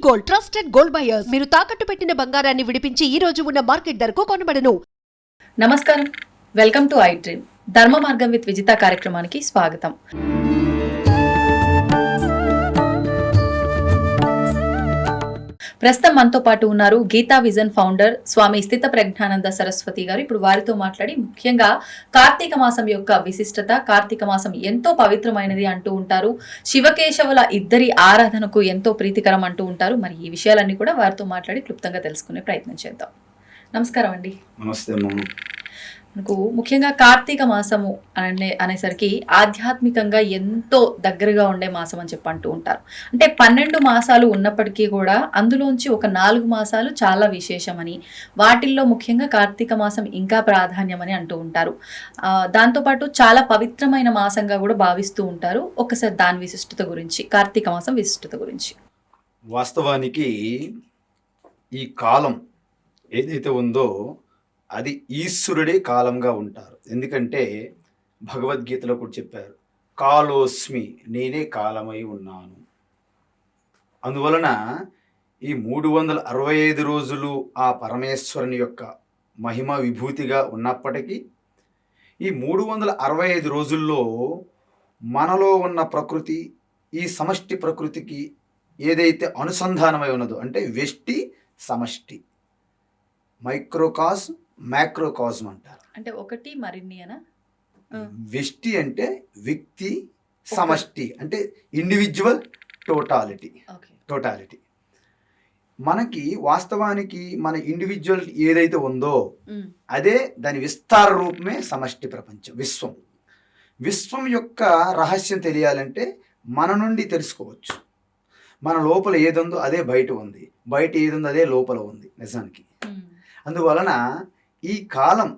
Gold, trusted gold buyers. మీరు తాకట్టు పెట్టిన బంగారాన్ని విడిపించి ఈ రోజు ఉన్న మార్కెట్ ధరకు కొనబడను. నమస్కారం, వెల్కమ్ టు ఐ డ్రీమ్. ధర్మ మార్గం విత్ విజిత కార్యక్రమానికి స్వాగతం. ప్రస్తుతం మనతో పాటు ఉన్నారు గీతా విజన్ ఫౌండర్ స్వామి స్థిత ప్రజ్ఞానంద సరస్వతి గారు. ఇప్పుడు వారితో మాట్లాడి ముఖ్యంగా కార్తీక మాసం యొక్క విశిష్టత, కార్తీక మాసం ఎంతో పవిత్రమైనది అంటూ ఉంటారు, శివకేశవుల ఇద్దరి ఆరాధనకు ఎంతో ప్రీతికరం అంటూ ఉంటారు. మరి ఈ విషయాలన్నీ కూడా వారితో మాట్లాడి క్లుప్తంగా తెలుసుకునే ప్రయత్నం చేద్దాం. నమస్కారం అండి. నమస్తే. మనకు ముఖ్యంగా కార్తీక మాసము అనేసరికి ఆధ్యాత్మికంగా ఎంతో దగ్గరగా ఉండే మాసం అని చెప్పి అంటూ ఉంటారు. అంటే 12 మాసాలు ఉన్నప్పటికీ కూడా అందులోంచి ఒక 4 మాసాలు చాలా విశేషమని, వాటిల్లో ముఖ్యంగా కార్తీక మాసం ఇంకా ప్రాధాన్యమని అంటూ ఉంటారు. దాంతోపాటు చాలా పవిత్రమైన మాసంగా కూడా భావిస్తూ ఉంటారు. ఒకసారి దాని విశిష్టత గురించి, కార్తీక మాసం విశిష్టత గురించి. వాస్తవానికి ఈ కాలం ఏదైతే ఉందో అది ఈశ్వరుడే కాలంగా ఉంటారు. ఎందుకంటే భగవద్గీతలో కూడా చెప్పారు, కాలోస్మి, నేనే కాలమై ఉన్నాను. అందువలన ఈ 365 రోజులు ఆ పరమేశ్వరుని యొక్క మహిమ విభూతిగా ఉన్నప్పటికీ ఈ 365 రోజుల్లో మనలో ఉన్న ప్రకృతి, ఈ సమష్టి ప్రకృతికి ఏదైతే అనుసంధానమై ఉన్నదో, అంటే వెష్టి సమష్టి, మైక్రోకాస్మ్ మ్యాక్రోకాస్మ్ అంటారు. అంటే ఒకటి మరిన్ని అనా? వెష్టి అంటే వ్యక్తి, సమష్టి అంటే ఇండివిజువల్, టోటాలిటీ. మనకి వాస్తవానికి మన ఇండివిజువల్ ఏదైతే ఉందో అదే దాని విస్తార రూపమే సమష్టి ప్రపంచం, విశ్వం యొక్క రహస్యం తెలియాలంటే మన నుండి తెలుసుకోవచ్చు. మన లోపల ఏదుందో అదే బయట ఉంది, బయట ఏదుందో అదే లోపల ఉంది నిజానికి. అందువలన ఈ కాలం,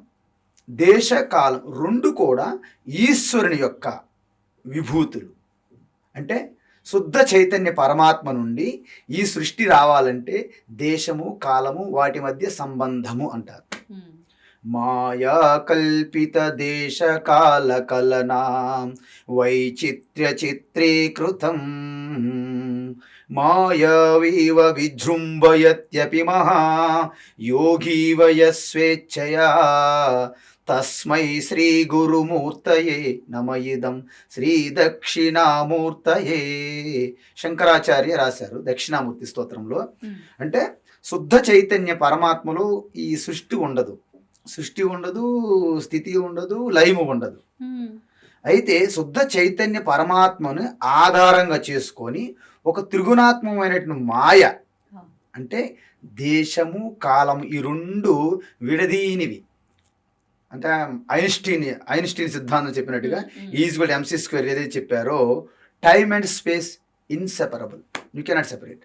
దేశకాలం రెండు కూడా ఈశ్వరుని యొక్క విభూతులు. అంటే శుద్ధ చైతన్య పరమాత్మ నుండి ఈ సృష్టి రావాలంటే దేశము, కాలము, వాటి మధ్య సంబంధము అంటారు. మాయా కల్పిత దేశ కాల కలనా వైచిత్ర్య చిత్రీకృతం మాయావీవ విజృంభయత్యపి మహా యోగీవ యస్వేచ్ఛయా తస్మై శ్రీ గురుమూర్తయే నమయిదం శ్రీ దక్షిణామూర్తయే. శంకరాచార్య రాశారు దక్షిణామూర్తి స్తోత్రంలో. అంటే శుద్ధ చైతన్య పరమాత్మలో ఈ సృష్టి ఉండదు, స్థితి ఉండదు, లయము ఉండదు. అయితే శుద్ధ చైతన్య పరమాత్మను ఆధారంగా చేసుకొని ఒక త్రిగుణాత్మకమైనటువంటి మాయ, అంటే దేశము, కాలము, ఈ రెండు విడదీనివి. అంటే ఐన్స్టీన్ సిద్ధాంతం చెప్పినట్టుగా ఈజ్వల్ MC² ఏదైతే చెప్పారో, time and space inseparable, you cannot separate.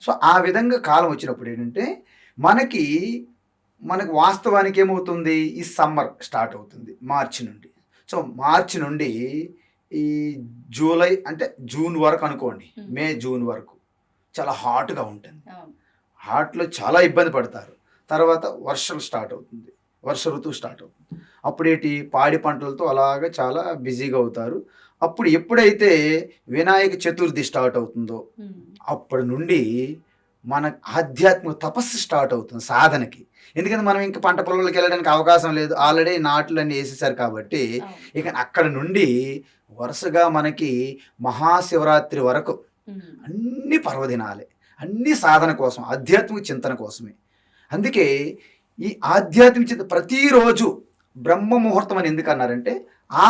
So ఆ విధంగా కాలం వచ్చినప్పుడు ఏంటంటే మనకు వాస్తవానికి ఏమవుతుంది, ఈ సమ్మర్ స్టార్ట్ అవుతుంది మార్చి నుండి. సో మార్చి నుండి ఈ జూలై అంటే జూన్ వరకు అనుకోండి, మే జూన్ వరకు చాలా హాట్గా ఉంటుంది. హాట్లో చాలా ఇబ్బంది పడతారు. తర్వాత వర్షం స్టార్ట్ అవుతుంది, వర్ష ఋతువు స్టార్ట్ అవుతుంది. అప్పుడేటి పాడి పంటలతో అలాగా చాలా బిజీగా అవుతారు. అప్పుడు ఎప్పుడైతే వినాయక చతుర్థి స్టార్ట్ అవుతుందో అప్పటి నుండి మన ఆధ్యాత్మిక తపస్సు స్టార్ట్ అవుతుంది సాధనకి. ఎందుకంటే మనం ఇంకా పంట పొలాలకు వెళ్ళడానికి అవకాశం లేదు, ఆల్రెడీ నాట్లన్నీ వేసేసారు కాబట్టి. ఇక అక్కడ నుండి వరుసగా మనకి మహాశివరాత్రి వరకు అన్ని పర్వదినాలే, అన్ని సాధన కోసం, ఆధ్యాత్మిక చింతన కోసమే. అందుకే ఈ ఆధ్యాత్మిక చింతన ప్రతిరోజు బ్రహ్మ ముహూర్తం అని ఎందుకు అన్నారంటే, ఆ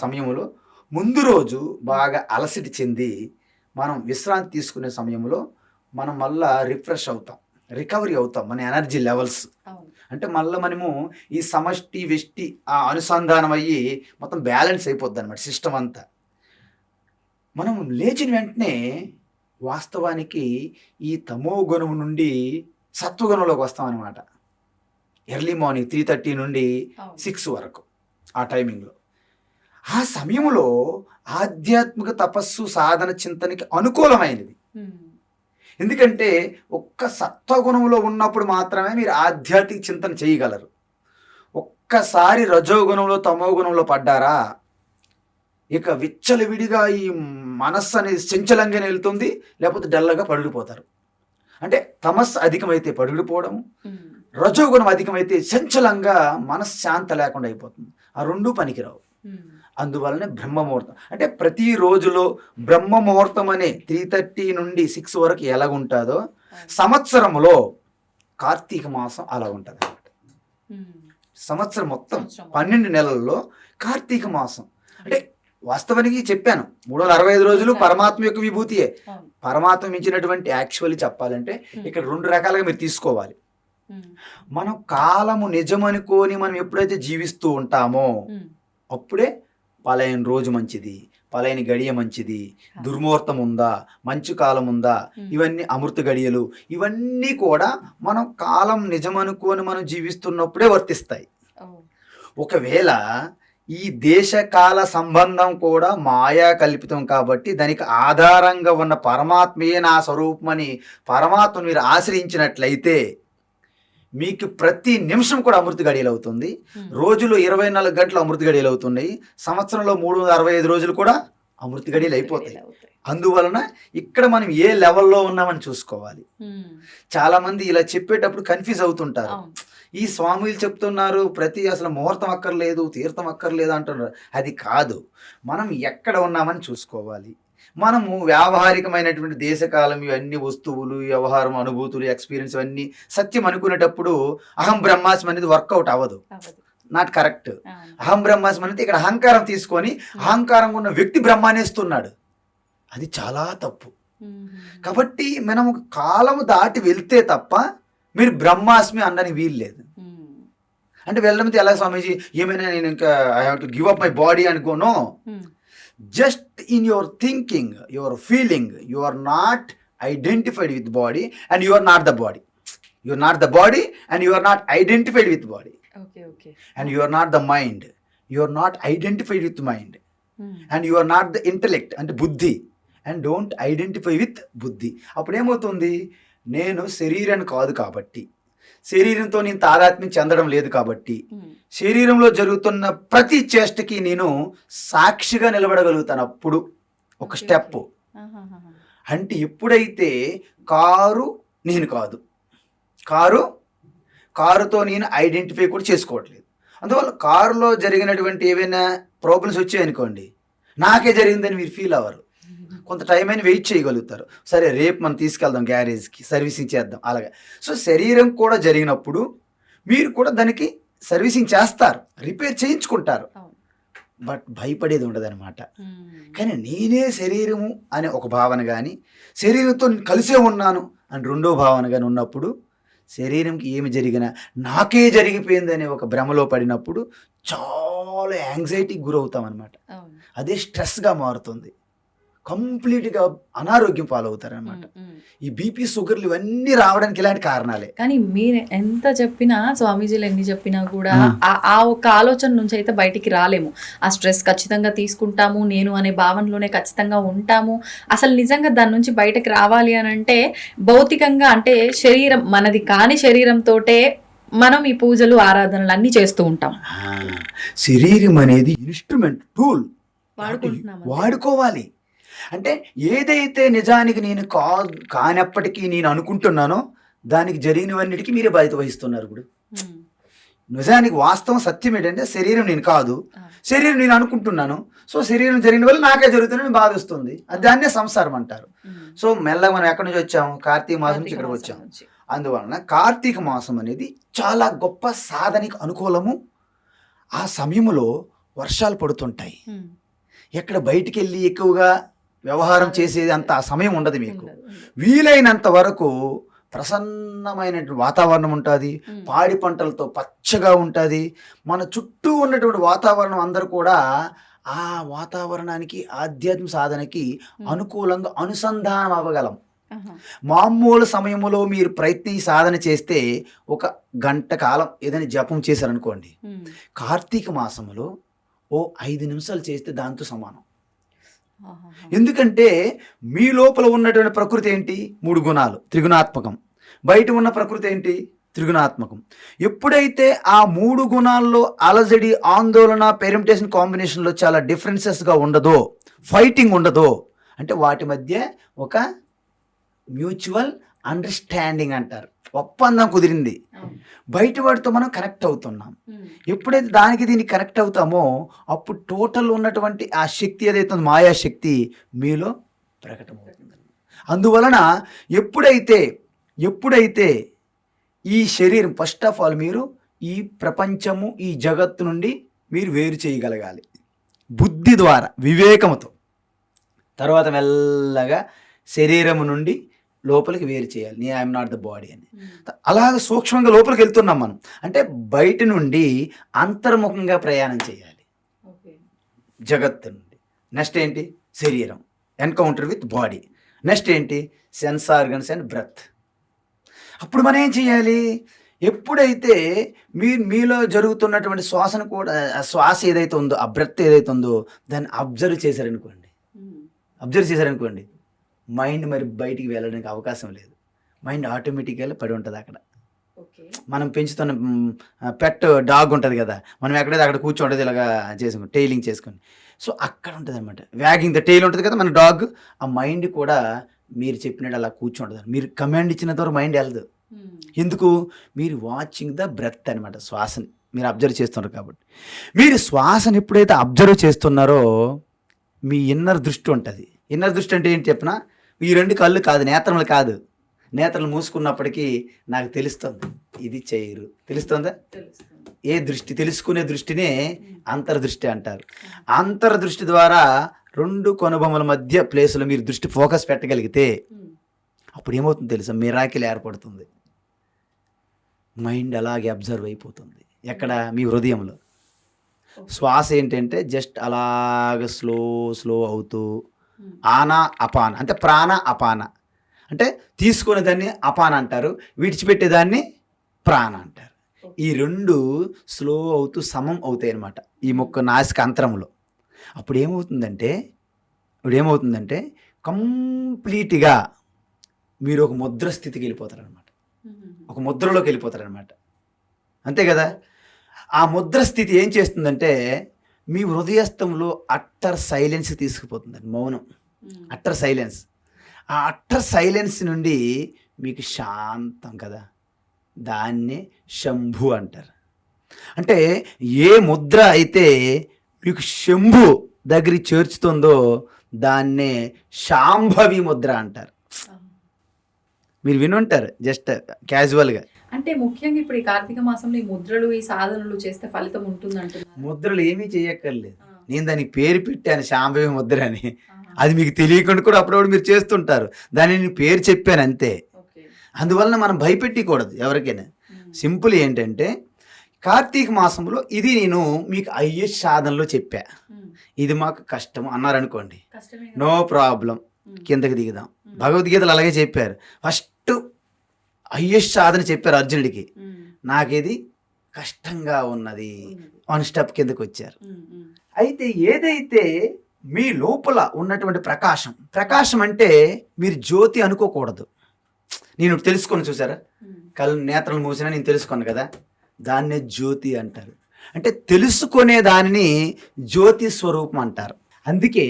సమయంలో ముందు రోజు బాగా అలసట చెంది మనం విశ్రాంతి తీసుకునే సమయంలో మనం మళ్ళా రిఫ్రెష్ అవుతాం, రికవరీ అవుతాం, మన ఎనర్జీ లెవెల్స్. అంటే మళ్ళీ మనము ఈ సమష్టి వెష్టి ఆ అనుసంధానం అయ్యి మొత్తం బ్యాలెన్స్ అయిపోద్ది అనమాట సిస్టమ్ అంతా. మనం లేచిన వెంటనే వాస్తవానికి ఈ తమో గుణం నుండి సత్వగుణంలోకి వస్తాం అనమాట. ఎర్లీ మార్నింగ్ 3:30 నుండి 6 వరకు ఆ టైమింగ్లో. ఆ సమయంలో ఆధ్యాత్మిక తపస్సు, సాధన, చింతనకి అనుకూలమైనది. ఎందుకంటే ఒక్క సత్వగుణంలో ఉన్నప్పుడు మాత్రమే మీరు ఆధ్యాత్మిక చింతన చేయగలరు. ఒక్కసారి రజోగుణంలో, తమో గుణంలో పడ్డారా ఇక విచ్చలవిడిగా ఈ మనస్సు అనేది చంచలంగానే వెళ్తుంది, లేకపోతే డల్లగా పడుడిపోతారు. అంటే తమస్సు అధికమైతే పడుడిపోవడం, రజోగుణం అధికమైతే చంచలంగా మనశ్శాంత లేకుండా అయిపోతుంది. ఆ రెండూ పనికిరావు. అందువల్లనే బ్రహ్మముహూర్తం అంటే ప్రతి రోజులో బ్రహ్మముహూర్తం అనే 3:30 నుండి 6 వరకు ఎలాగుంటుందో సంవత్సరంలో కార్తీక మాసం అలా ఉంటుంది అన్నమాట. సంవత్సరం మొత్తం 12 నెలల్లో కార్తీక మాసం అంటే వాస్తవానికి చెప్పాను 365 రోజులు పరమాత్మ యొక్క విభూతియే. పరమాత్మ మించినటువంటి యాక్చువల్లీ చెప్పాలంటే ఇక్కడ 2 రకాలుగా మీరు తీసుకోవాలి. మనం కాలము నిజమనుకోని మనం ఎప్పుడైతే జీవిస్తూ ఉంటామో అప్పుడే పలాయన రోజు మంచిది, పలాయని గడియ మంచిది, దుర్ముహూర్తం ఉందా, మంచు కాలం ఉందా, ఇవన్నీ అమృత గడియలు, ఇవన్నీ కూడా మనం కాలం నిజమనుకోని మనం జీవిస్తున్నప్పుడే వర్తిస్తాయి. ఒకవేళ ఈ దేశకాల సంబంధం కూడా మాయా కల్పితం కాబట్టి దానికి ఆధారంగా ఉన్న పరమాత్మయే నా స్వరూపమని పరమాత్మను మీరు ఆశ్రయించినట్లయితే మీకు ప్రతి నిమిషం కూడా అమృత గడియలు అవుతుంది. రోజులో 24 గంటలు అమృత గడియలు అవుతున్నాయి. సంవత్సరంలో 365 రోజులు కూడా అమృత గడియలు అయిపోతాయి. అందువలన ఇక్కడ మనం ఏ లెవెల్లో ఉన్నామని చూసుకోవాలి. చాలా మంది ఇలా చెప్పేటప్పుడు కన్ఫ్యూజ్ అవుతుంటారు. ఈ స్వాములు చెప్తున్నారు ప్రతి అసలు ముహూర్తం అక్కర్లేదు, తీర్థం అక్కర్లేదు అంటున్నారు. అది కాదు, మనం ఎక్కడ ఉన్నామని చూసుకోవాలి. మనము వ్యావహారికమైనటువంటి దేశకాలం ఇవన్నీ వస్తువులు, వ్యవహారం, అనుభూతులు, ఎక్స్పీరియన్స్ ఇవన్నీ సత్యం అనుకునేటప్పుడు అహం బ్రహ్మాస్మి అనేది వర్కౌట్ అవ్వదు. Not correct. అహం బ్రహ్మాస్మి అనేది ఇక్కడ అహంకారం తీసుకొని అహంకారం ఉన్న వ్యక్తి బ్రహ్మానేస్తున్నాడు. అది చాలా తప్పు. కాబట్టి మనం కాలము దాటి వెళ్తే తప్ప మీరు బ్రహ్మాస్మి అనడానికి వీలు లేదు. అంటే వెళ్ళడం ఎలా స్వామీజీ ఏమైనా నేను ఇంకా I have to give up my body అనుకోను. Just in your thinking, your feeling, you are not identified with body and you are not the body. You are not the body and you are not identified with body. And you are not the mind, you are not identified with mind. And you are not the intellect అంటే బుద్ధి, and don't identify with బుద్ధి. అప్పుడు ఏమవుతుంది, నేను శరీరాన్ని కాదు కాబట్టి, శరీరంతో నేను తాదాత్మ్యం చెందడం లేదు కాబట్టి, శరీరంలో జరుగుతున్న ప్రతి చేష్టకి నేను సాక్షిగా నిలబడగలుగుతాను. అప్పుడు ఒక స్టెప్. అంటే ఎప్పుడైతే కారు నేను కాదు, కారుతో నేను ఐడెంటిఫై కూడా చేసుకోవట్లేదు. అందువల్ల కారులో జరిగినటువంటి ఏవైనా ప్రాబ్లమ్స్ వచ్చాయనుకోండి, నాకే జరిగిందని మీరు ఫీల్ అవ్వరు. కొంత టైం అయినా వెయిట్ చేయగలుగుతారు. సరే రేపు మనం తీసుకెళ్దాం గ్యారేజ్కి, సర్వీసింగ్ చేద్దాం అలాగే. సో శరీరం కూడా జరిగినప్పుడు మీరు కూడా దానికి సర్వీసింగ్ చేస్తారు, రిపేర్ చేయించుకుంటారు. బట్ భయపడేది ఉండదు అనమాట. కానీ నేనే శరీరము అనే ఒక భావన కానీ, శరీరంతో నేను కలిసే ఉన్నాను అని రెండో భావన కానీ ఉన్నప్పుడు, శరీరంకి ఏమి జరిగినా నాకే జరిగిపోయింది అనే ఒక భ్రమలో పడినప్పుడు చాలా యాంగ్జైటీకి గురవుతాం అనమాట. అదే స్ట్రెస్గా మారుతుంది. కంప్లీట్గా అనారోగ్యం పాలవుతారనమాట. ఈ బీపీ, షుగర్లు ఇవన్నీ రావడానికి ఇలాంటి కారణాలే. కానీ మీరు ఎంత చెప్పినా, స్వామీజీలు ఎన్ని చెప్పినా కూడా ఆ ఒక ఆలోచన నుంచి అయితే బయటికి రాలేము. ఆ స్ట్రెస్ ఖచ్చితంగా తీసుకుంటాము, నేను అనే భావనలోనే ఖచ్చితంగా ఉంటాము. అసలు నిజంగా దాని నుంచి బయటకు రావాలి అని అంటే భౌతికంగా, అంటే శరీరం మనది కాని శరీరంతోటే మనం ఈ పూజలు, ఆరాధనలు అన్నీ చేస్తూ ఉంటాం. శరీరం అనేది ఇన్స్ట్రుమెంట్, టూల్ వాడుకోవాలి. అంటే ఏదైతే నిజానికి నేను కానప్పటికీ నేను అనుకుంటున్నానో దానికి జరిగినవన్నిటికీ మీరే బాధ్యత వహిస్తున్నారు. ఇప్పుడు నిజానికి వాస్తవం సత్యం ఏంటంటే శరీరం నేను కాదు, శరీరం నేను అనుకుంటున్నాను. సో శరీరం జరిగిన వల్ల నాకే జరుగుతుందని బాధిస్తుంది. దాన్నే సంసారం అంటారు. సో మెల్లగా మనం ఎక్కడి నుంచి వచ్చాము, కార్తీక మాసం నుంచి ఇక్కడికి వచ్చాము. అందువలన కార్తీక మాసం అనేది చాలా గొప్ప సాధనకి అనుకూలము. ఆ సమయంలో వర్షాలు పడుతుంటాయి. ఎక్కడ బయటికి వెళ్ళి ఎక్కువగా వ్యవహారం చేసేది అంత సమయం ఉండదు. మీకు వీలైనంత వరకు ప్రసన్నమైన వాతావరణం ఉంటుంది, పాడి పంటలతో పచ్చగా ఉంటుంది. మన చుట్టూ ఉన్నటువంటి వాతావరణం అందరూ కూడా ఆ వాతావరణానికి, ఆధ్యాత్మిక సాధనకి అనుకూలంగా అనుసంధానం అవ్వగలం. మామూలు సమయంలో మీరు సాధన చేస్తే 1 గంట కాలం ఏదైనా జపం చేశారనుకోండి, కార్తీక మాసంలో 5 నిమిషాలు చేస్తే దాంతో సమానం. ఎందుకంటే మీ లోపల ఉన్నటువంటి ప్రకృతి ఏంటి, 3 గుణాలు, త్రిగుణాత్మకం. బయట ఉన్న ప్రకృతి ఏంటి, త్రిగుణాత్మకం. ఎప్పుడైతే ఆ 3 గుణాల్లో అలజడి, ఆందోళన, పెర్మిటేషన్, కాంబినేషన్లో చాలా డిఫరెన్సెస్గా ఉండదో, ఫైటింగ్ ఉండదో, అంటే వాటి మధ్య ఒక మ్యూచువల్ అండర్స్టాండింగ్ అంటారు, ఒప్పందం కుదిరింది. బయట వాడితో మనం కనెక్ట్ అవుతున్నాం. ఎప్పుడైతే దానికి దీనికి కనెక్ట్ అవుతామో అప్పుడు టోటల్ ఉన్నటువంటి ఆ శక్తి ఏదైతే ఉందో, మాయాశక్తి మీలో ప్రకటమవుతుంది. అందువలన ఎప్పుడైతే ఈ శరీరం, ఫస్ట్ ఆఫ్ ఆల్ మీరు ఈ ప్రపంచము, ఈ జగత్తు నుండి మీరు వేరు చేయగలగాలి బుద్ధి ద్వారా, వివేకముతో. తర్వాత మెల్లగా శరీరము నుండి లోపలికి వేరు చేయాలి, నీ ఐఎమ్ నాట్ ద బాడీ అని. అలాగ సూక్ష్మంగా లోపలికి వెళ్తున్నాం మనం. అంటే బయట నుండి అంతర్ముఖంగా ప్రయాణం చేయాలి జగత్తు నుండి. నెక్స్ట్ ఏంటి? శరీరం, ఎన్కౌంటర్ విత్ బాడీ. నెక్స్ట్ ఏంటి? Sense organs and breath. అప్పుడు మనం ఏం చేయాలి? ఎప్పుడైతే మీలో జరుగుతున్నటువంటి శ్వాస ఏదైతే ఉందో, ఆ బ్రెత్ ఏదైతే ఉందో దాన్ని అబ్జర్వ్ చేశారనుకోండి, మైండ్ మరి బయటికి వెళ్ళడానికి అవకాశం లేదు. మైండ్ ఆటోమేటిక్గా పడి ఉంటుంది అక్కడ. మనం పెంచుతున్న పెట్ డాగ్ ఉంటుంది కదా, మనం ఎక్కడైతే అక్కడ కూర్చోంటుంది ఇలాగా చేసుకుని టైలింగ్ చేసుకొని. సో అక్కడ ఉంటుంది అనమాట, వ్యాగింగ్ ద టైల్ ఉంటుంది కదా మన డాగ్. ఆ మైండ్ కూడా మీరు చెప్పినట్టు అలా కూర్చుంటుంది. మీరు కమాండ్ ఇచ్చినంత వరకు మైండ్ వెళ్ళదు. ఎందుకు? మీరు వాచింగ్ ద బ్రెత్ అనమాట, శ్వాసని మీరు అబ్జర్వ్ చేస్తున్నారు కాబట్టి. మీరు శ్వాసని ఎప్పుడైతే అబ్జర్వ్ చేస్తున్నారో మీ ఇన్నర్ దృష్టి ఉంటుంది. ఇన్నర్ దృష్టి అంటే ఏంటి చెప్పినా, ఈ 2 కళ్ళు కాదు, నేత్రములు కాదు. నేత్రలు మూసుకున్నప్పటికీ నాకు తెలుస్తుంది ఇది చేయరు. తెలుస్తుందా? ఏ దృష్టి? తెలుసుకునే దృష్టినే అంతర్దృష్టి అంటారు. అంతర్దృష్టి ద్వారా 2 కనుబొమ్మల మధ్య ప్లేస్లో మీరు దృష్టి ఫోకస్ పెట్టగలిగితే అప్పుడు ఏమవుతుంది తెలుసా? మిరాకిల్ ఏర్పడుతుంది. మైండ్ అలాగే అబ్జర్వ్ అయిపోతుంది. ఎక్కడ? మీ హృదయంలో. శ్వాస ఏంటంటే జస్ట్ అలాగ స్లో అవుతూ ఆనా అపాన, అంటే ప్రాణ అపాన, అంటే తీసుకునేదాన్ని అపాన అంటారు, విడిచిపెట్టేదాన్ని ప్రాణ అంటారు. ఈ 2 స్లో అవుతూ సమం అవుతాయి అన్నమాట ఈ నాసిక అంతరంలో. అప్పుడు ఏమవుతుందంటే కంప్లీట్గా మీరు ఒక ముద్ర స్థితికి వెళ్ళిపోతారనమాట, ఒక ముద్రలోకి వెళ్ళిపోతారనమాట. అంతే కదా? ఆ ముద్ర స్థితి ఏం చేస్తుందంటే మీ హృదయస్థంలో అట్టర్ సైలెన్స్ తీసుకుపోతుందండి, మౌనం, అట్టర్ సైలెన్స్. ఆ అట్టర్ సైలెన్స్ నుండి మీకు శాంతం కదా, దాన్నే శంభు అంటారు. అంటే ఏ ముద్ర అయితే మీకు శంభు దగ్గరికి చేర్చుతుందో దాన్నే శాంభవి ముద్ర అంటారు. మీరు వినుంటారు జస్ట్ క్యాజువల్గా. అంటే ముఖ్యంగా ఇప్పుడు ఈ కార్తీక మాసంలో ఈ ముద్రలు, ఈ సాధనలు చేస్తే ఫలితం ఉంటుంది అంటున్నారు. ముద్రలు ఏమీ చేయక్కర్లేదు. నేను దానికి పేరు పెట్టాను శాంభవి ముద్ర అని. అది మీకు తెలియకుండా కూడా అప్పుడప్పుడు మీరు చేస్తుంటారు. దాన్ని నేను పేరు చెప్పాను అంతే. అందువలన మనం భయపెట్టకూడదు ఎవరికైనా. సింపుల్ ఏంటంటే కార్తీక మాసంలో ఇది నేను మీకు అయ్యే సాధనలో చెప్పా, ఇది మాకు కష్టం అన్నారనుకోండి, నో ప్రాబ్లం, కిందకి దిగుదాం. భగవద్గీతలు అలాగే చెప్పారు. ఫస్ట్ హయ్యెస్ట్ సాధన చెప్పారు అర్జునుడికి, నాకేది కష్టంగా ఉన్నది, 1 స్టెప్ కిందకి వచ్చారు. అయితే ఏదైతే మీ లోపల ఉన్నటువంటి ప్రకాశం అంటే మీరు జ్యోతి అనుకోకూడదు. నేను తెలుసుకొని చూసారా, కళ్ళు నేత్రాలు మూసినా నేను తెలుసుకున్నాను కదా, దాన్నే జ్యోతి అంటారు. అంటే తెలుసుకునే దానిని జ్యోతి స్వరూపం అంటారు. అందుకే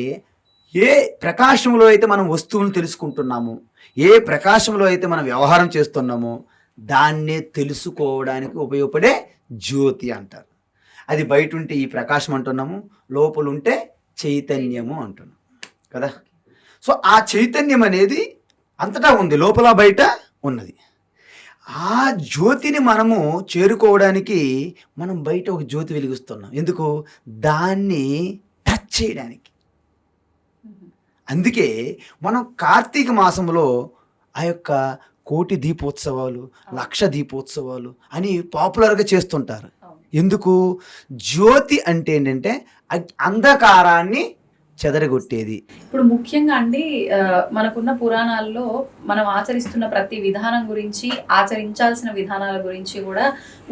ఏ ప్రకాశంలో అయితే మనం వస్తువులను తెలుసుకుంటున్నామో, ఏ ప్రకాశంలో అయితే మనం వ్యవహారం చేస్తున్నామో దాన్నే తెలుసుకోవడానికి ఉపయోగపడే జ్యోతి అంటారు. అది బయట ఉంటే ఈ ప్రకాశం అంటున్నాము, లోపల ఉంటే చైతన్యము అంటున్నాం కదా. సో ఆ చైతన్యం అనేది అంతటా ఉంది, లోపల బయట ఉన్నది. ఆ జ్యోతిని మనము చేరుకోవడానికి మనం బయట ఒక జ్యోతి వెలిగిస్తున్నాం. ఎందుకు? దాన్ని టచ్ చేయడానికి. అందుకే మనం కార్తీక మాసంలో ఆ యొక్క 1,000,000 దీపోత్సవాలు, 1,00,000 దీపోత్సవాలు అని పాపులర్గా చేస్తుంటారు. ఎందుకు? జ్యోతి అంటే ఏంటంటే అంధకారాన్ని చెదరగొట్టేది. ఇప్పుడు ముఖ్యంగా అండి మనకున్న పురాణాల్లో మనం ఆచరిస్తున్న ప్రతి విధానం గురించి, ఆచరించాల్సిన విధానాల గురించి కూడా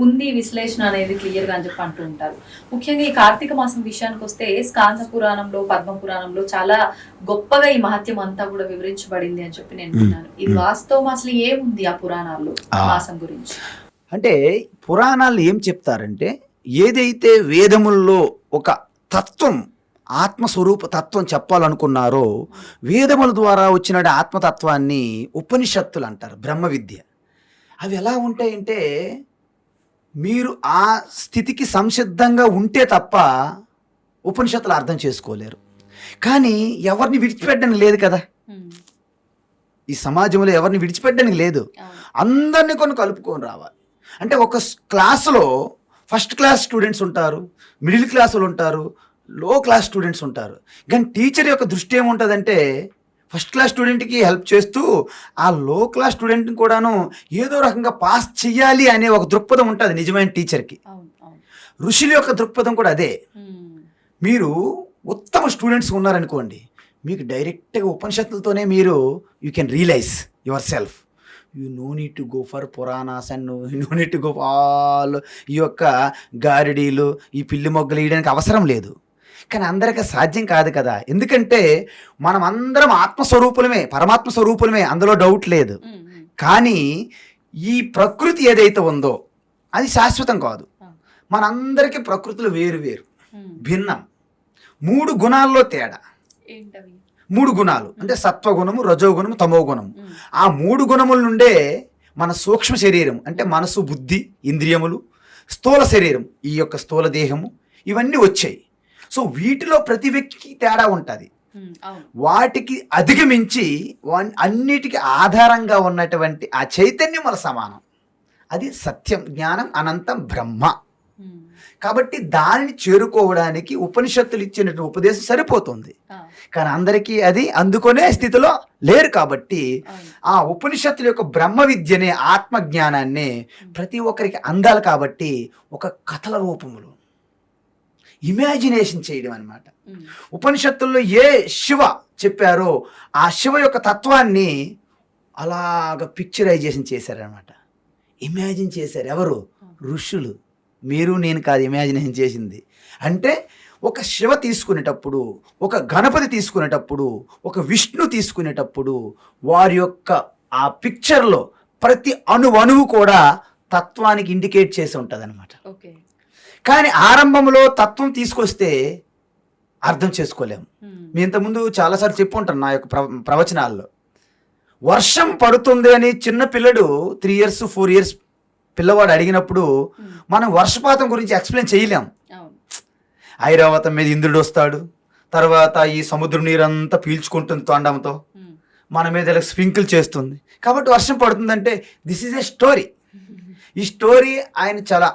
ఉంది విశ్లేషణ అనేది క్లియర్గా అని చెప్పి అంటూ ఉంటారు. ముఖ్యంగా ఈ కార్తీక మాసం విషయానికి వస్తే స్కాంద పురాణంలో, పద్మ పురాణంలో చాలా గొప్పగా ఈ మహత్యం అంతా కూడా వివరించబడింది అని చెప్పి నేను విన్నాను. ఇది వాస్తవం? అసలు ఏముంది ఆ పురాణాల్లో మాసం గురించి? అంటే పురాణాలు ఏం చెప్తారంటే, ఏదైతే వేదముల్లో ఒక తత్వం, ఆత్మస్వరూప తత్వం చెప్పాలనుకున్నారో, వేదముల ద్వారా వచ్చిన ఆత్మతత్వాన్ని ఉపనిషత్తులు అంటారు, బ్రహ్మ విద్య. అవి ఎలా ఉంటాయంటే, మీరు ఆ స్థితికి సంసిద్ధంగా ఉంటే తప్ప ఉపనిషత్తులు అర్థం చేసుకోలేరు. కానీ ఎవరిని విడిచిపెట్టడానికి లేదు కదా, ఈ సమాజంలో ఎవరిని విడిచిపెట్టడానికి లేదు, అందరినీ కలుపుకొని రావాలి. అంటే ఒక క్లాసులో ఫస్ట్ క్లాస్ స్టూడెంట్స్ ఉంటారు, మిడిల్ క్లాసులు ఉంటారు, లో క్లాస్ స్టూడెంట్స్ ఉంటారు. కానీ టీచర్ యొక్క దృష్టి ఏముంటుందంటే, ఫస్ట్ క్లాస్ స్టూడెంట్కి హెల్ప్ చేస్తూ ఆ లో క్లాస్ స్టూడెంట్ని కూడాను ఏదో రకంగా పాస్ చెయ్యాలి అనే ఒక దృక్పథం ఉంటుంది నిజమైన టీచర్కి. ఋషుల యొక్క దృక్పథం కూడా అదే. మీరు ఉత్తమ స్టూడెంట్స్ ఉన్నారనుకోండి, మీకు డైరెక్ట్గా ఉపనిషత్తులతోనే మీరు you can realise your self. You no need to go for Puranas and no need to go all ఈ యొక్క గారిడీలు, ఈ పిల్లి మొగ్గలు వేయడానికి అవసరం లేదు. కానీ అందరికీ సాధ్యం కాదు కదా, ఎందుకంటే మనం అందరం ఆత్మస్వరూపులమే, పరమాత్మ స్వరూపులమే, అందులో డౌట్ లేదు. కానీ ఈ ప్రకృతి ఏదైతే ఉందో అది శాశ్వతం కాదు. మనందరికీ ప్రకృతులు వేరు వేరు, భిన్నం. 3 గుణాల్లో తేడా. 3 గుణాలు అంటే సత్వగుణము, రజోగుణము, తమోగుణము. ఆ 3 గుణముల నుండే మన సూక్ష్మ శరీరం అంటే మనసు, బుద్ధి, ఇంద్రియములు, స్థూల శరీరం, ఈ యొక్క స్థూల దేహము, ఇవన్నీ వచ్చాయి. సో వీటిలో ప్రతి వ్యక్తికి తేడా ఉంటుంది. వాటికి అధిగమించి అన్నిటికీ ఆధారంగా ఉన్నటువంటి ఆ చైతన్యం మన సమానం. అది సత్యం, జ్ఞానం, అనంతం, బ్రహ్మ. కాబట్టి దానిని చేరుకోవడానికి ఉపనిషత్తులు ఇచ్చినటువంటి ఉపదేశం సరిపోతుంది. కానీ అందరికీ అది అందుకునే స్థితిలో లేరు. కాబట్టి ఆ ఉపనిషత్తుల యొక్క బ్రహ్మ విద్యనే, ఆత్మజ్ఞానాన్ని ప్రతి ఒక్కరికి అందాలి. కాబట్టి ఒక కథల రూపంలో ఇమాజినేషన్ చేయడం అన్నమాట. ఉపనిషత్తుల్లో ఏ శివ చెప్పారో ఆ శివ యొక్క తత్వాన్ని అలాగ పిక్చరైజేషన్ చేశారనమాట, ఇమాజిన్ చేశారు. ఎవరు? ఋషులు. మీరు నేను కాదు ఇమాజినేషన్ చేసింది. అంటే ఒక శివ తీసుకునేటప్పుడు, ఒక గణపతి తీసుకునేటప్పుడు, ఒక విష్ణు తీసుకునేటప్పుడు వారి యొక్క ఆ పిక్చర్లో ప్రతి అణువు కూడా తత్వానికి ఇండికేట్ చేసి ఉంటుంది అనమాట. కానీ ఆరంభంలో తత్వం తీసుకొస్తే అర్థం చేసుకోలేము. మీ ఇంతకుముందు చాలాసార్లు చెప్పు ఉంటాను నా యొక్క ప్రవచనాల్లో. వర్షం పడుతుంది అని చిన్న పిల్లడు 3 years 4 years పిల్లవాడు అడిగినప్పుడు మనం వర్షపాతం గురించి ఎక్స్ప్లెయిన్ చేయలేం. ఐరావతం మీద ఇంద్రుడు వస్తాడు, తర్వాత ఈ సముద్ర నీరంతా పీల్చుకుంటుంది తొండంతో, మన మీద ఇలా స్ప్రింకిల్ చేస్తుంది, కాబట్టి వర్షం పడుతుందంటే దిస్ ఈజ్ ఏ స్టోరీ. ఈ స్టోరీ ఆయన చాలా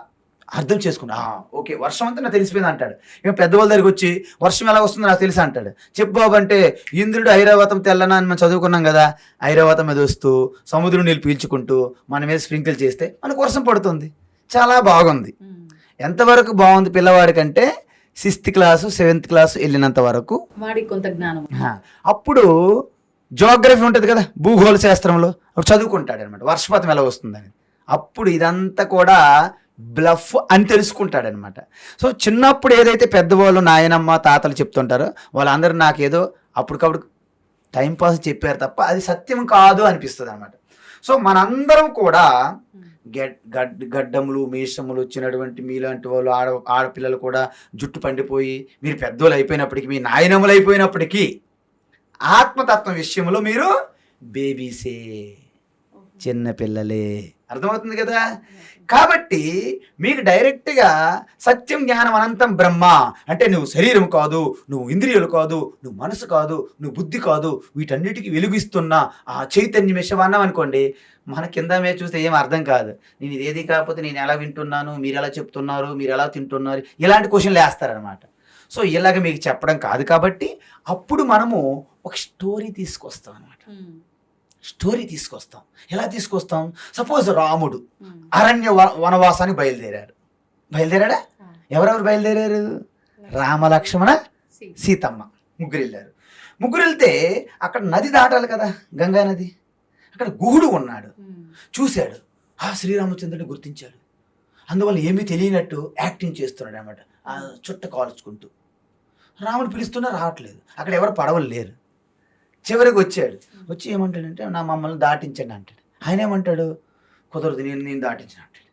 అర్థం చేసుకుంటా, ఓకే వర్షం అంతా నాకు తెలిసిపోయింది అంటాడు. ఇక పెద్దవాళ్ళ దగ్గరికి వచ్చి వర్షం ఎలా వస్తుందో నాకు తెలుసు అంటాడు. చెప్పు బాబు అంటే, ఇంద్రుడు ఐరావతం తెల్లనా అని మనం చదువుకున్నాం కదా, ఐరావతం మీద వస్తూ సముద్రం నీళ్ళు పీల్చుకుంటూ మన మీద స్ప్రింకిల్ చేస్తే మనకు వర్షం పడుతుంది. చాలా బాగుంది. ఎంతవరకు బాగుంది పిల్లవాడికంటే 6th class 7th class వెళ్ళినంత వరకు వాడికి కొంత జ్ఞానం. అప్పుడు జియోగ్రఫీ ఉంటుంది కదా, భూగోళ శాస్త్రంలో చదువుకుంటాడు అనమాట, వర్షపాతం ఎలా వస్తుందని. అప్పుడు ఇదంతా కూడా బ్లఫ్ అని తెలుసుకుంటాడనమాట. సో చిన్నప్పుడు ఏదైతే పెద్దవాళ్ళు, నాయనమ్మ, తాతలు చెప్తుంటారో వాళ్ళందరూ నాకేదో అప్పటికప్పుడు టైంపాస్ చెప్పారు తప్ప అది సత్యం కాదు అనిపిస్తుంది అనమాట. సో మనందరం కూడా గడ్డములు, మీషములు వచ్చినటువంటి మీలాంటి వాళ్ళు, ఆడపిల్లలు కూడా జుట్టు పండిపోయి మీరు పెద్దోళ్ళు అయిపోయినప్పటికీ, మీ నాయనములు అయిపోయినప్పటికీ ఆత్మతత్వం విషయంలో మీరు బేబీసే, చిన్నపిల్లలే. అర్థమవుతుంది కదా. కాబట్టి మీకు డైరెక్ట్గా సత్యం, జ్ఞానం, అనంతం, బ్రహ్మ అంటే నువ్వు శరీరం కాదు, నువ్వు ఇంద్రియాలు కాదు, నువ్వు మనసు కాదు, నువ్వు బుద్ధి కాదు, వీటన్నిటికీ వెలుగిస్తున్న ఆ చైతన్యం శివాన్నం అనుకోండి, మన కింద మీద చూస్తే ఏం అర్థం కాదు. నేను ఇదేది కాకపోతే నేను ఎలా వింటున్నాను, మీరు ఎలా చెప్తున్నారు, మీరు ఎలా తింటున్నారు, ఇలాంటి క్వశ్చన్లు వేస్తారనమాట. సో ఇలాగ మీకు చెప్పడం కాదు. కాబట్టి అప్పుడు మనము ఒక స్టోరీ తీసుకొస్తాం అనమాట. స్టోరీ తీసుకొస్తాం. ఎలా తీసుకొస్తాం? సపోజ్ రాముడు అరణ్య వనవాసానికి బయలుదేరాడా? ఎవరెవరు బయలుదేరారు? రామ, లక్ష్మణ, సీతమ్మ ముగ్గురు వెళ్ళారు. ముగ్గురు వెళ్తే అక్కడ నది దాటాలి కదా, గంగా నది. అక్కడ గుహుడు ఉన్నాడు, చూశాడు. శ్రీరామచంద్రుడిని గుర్తించాడు. అందువల్ల ఏమీ తెలియనట్టు యాక్టింగ్ చేస్తున్నాడు అనమాట, ఆ చుట్ట కాల్చుకుంటూ. రాముడు పిలుస్తున్నా రావట్లేదు, అక్కడ ఎవరు పడవలు లేరు. చివరికి వచ్చి ఏమంటాడంటే, నా మమ్మల్ని దాటించండి అంటాడు. ఆయన ఏమంటాడు? కుదరదు, నేను దాటించను అంటాడు.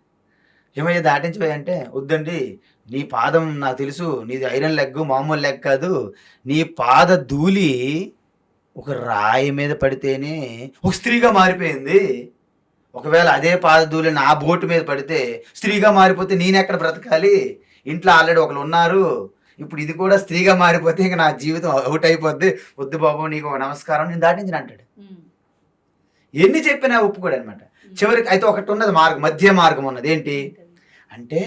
ఏమయ్యా దాటించిపోయి అంటే, వద్దండి నీ పాదం నాకు తెలుసు, నీది ఐరన్ లెగ్ మామూలు లెగ్ కాదు, నీ పాద ధూళి ఒక రాయి మీద పడితేనే ఒక స్త్రీగా మారిపోయింది. ఒకవేళ అదే పాద ధూళి నా బోటు మీద పడితే స్త్రీగా మారిపోతే నేనెక్కడ బ్రతకాలి? ఇంట్లో ఆల్రెడీ ఒకరు ఉన్నారు, ఇప్పుడు ఇది కూడా స్త్రీగా మారిపోతే ఇంకా నా జీవితం అవుట్ అయిపోద్ది. వద్దు బాబు నీకు ఒక నమస్కారం, నేను దాటించిన అంటాడు. ఎన్ని చెప్పినా ఒప్పుకోడు అనమాట. చివరికి అయితే ఒకటి ఉన్నది మార్గం, మధ్య మార్గం ఉన్నది. ఏంటి అంటే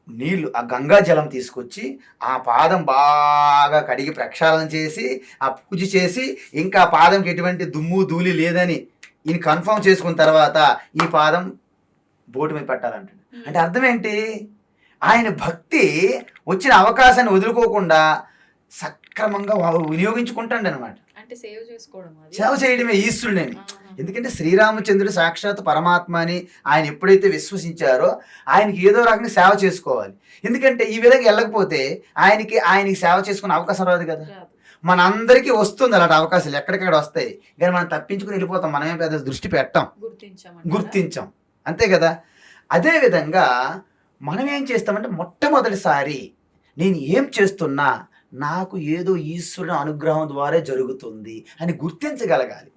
నీళ్లు, ఆ గంగా జలం తీసుకొచ్చి ఆ పాదం బాగా కడిగి ప్రక్షాళన చేసి ఆ పూజ చేసి ఇంకా ఆ పాదంకి ఎటువంటి దుమ్ము ధూళి లేదని ఈయన కన్ఫర్మ్ చేసుకున్న తర్వాత ఈ పాదం బోటు మీద పెట్టాలంటాడు. అంటే అర్థం ఏంటి? ఆయన భక్తి వచ్చిన అవకాశాన్ని వదులుకోకుండా సక్రమంగా వినియోగించుకుంటాడు అనమాట. అంటే సేవ చేసుకోవడం, సేవ చేయడమే ఈశ్వరుడని. ఎందుకంటే శ్రీరామచంద్రుడు సాక్షాత్ పరమాత్మ అని ఆయన ఎప్పుడైతే విశ్వసించారో ఆయనకి ఏదో రకంగా సేవ చేసుకోవాలి. ఎందుకంటే ఈ విధంగా వెళ్ళకపోతే ఆయనకి సేవ చేసుకునే అవకాశం రాదు కదా. మనందరికీ వస్తుంది అలాంటి అవకాశాలు, ఎక్కడికక్కడ వస్తాయి, కానీ మనం తప్పించుకుని వెళ్ళిపోతాం. మనమే పెద్ద దృష్టి పెట్టాం, గుర్తించాం, అంతే కదా. అదేవిధంగా మనం ఏం చేస్తామంటే మొట్టమొదటిసారి నేను ఏం చేస్తున్నా నాకు ఏదో ఈశ్వరుని అనుగ్రహం ద్వారా జరుగుతుంది అని గుర్తించగలగాలి.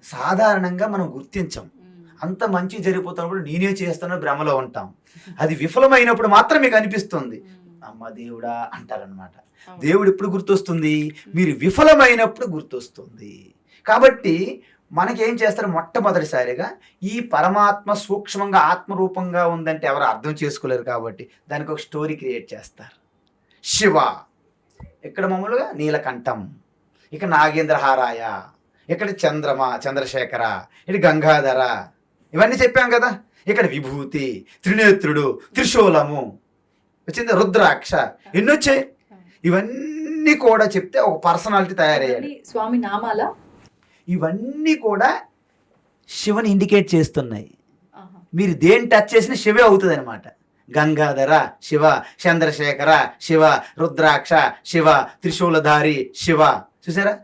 సాధారణంగా మనం గుర్తించాం. అంత మంచి జరిగిపోతున్నప్పుడు నేనే చేస్తానో భ్రమలో ఉంటాం. అది విఫలమైనప్పుడు మాత్రం మీకు అనిపిస్తుంది, అమ్మ దేవుడా అంటారనమాట. దేవుడు ఎప్పుడు గుర్తొస్తుంది? మీరు విఫలమైనప్పుడు గుర్తొస్తుంది. కాబట్టి మనకేం చేస్తారు? మొట్టమొదటిసారిగా ఈ పరమాత్మ సూక్ష్మంగా ఆత్మరూపంగా ఉందంటే ఎవరు అర్థం చేసుకోలేరు కాబట్టి దానికి ఒక స్టోరీ క్రియేట్ చేస్తారు. శివ, ఇక్కడ మామూలుగా నీలకంఠం, ఇక నాగేంద్రహారాయ, ఇక్కడ చంద్రశేఖర, ఇటు గంగాధర, ఇవన్నీ చెప్పాం కదా. ఇక్కడ విభూతి, త్రినేత్రుడు, త్రిశూలము వచ్చింది, రుద్రాక్ష, ఎన్ని వచ్చాయి. ఇవన్నీ కూడా చెప్తే ఒక పర్సనాలిటీ తయారయ్యాడు. స్వామి నామాల ఇవన్నీ కూడా శివని ఇండికేట్ చేస్తున్నాయి. మీరు దేని టచ్ చేసినా శివే అవుతుంది అనమాట. గంగాధర శివ, చంద్రశేఖర శివ, రుద్రాక్ష శివ, త్రిశూలధారి శివ. చూసారా?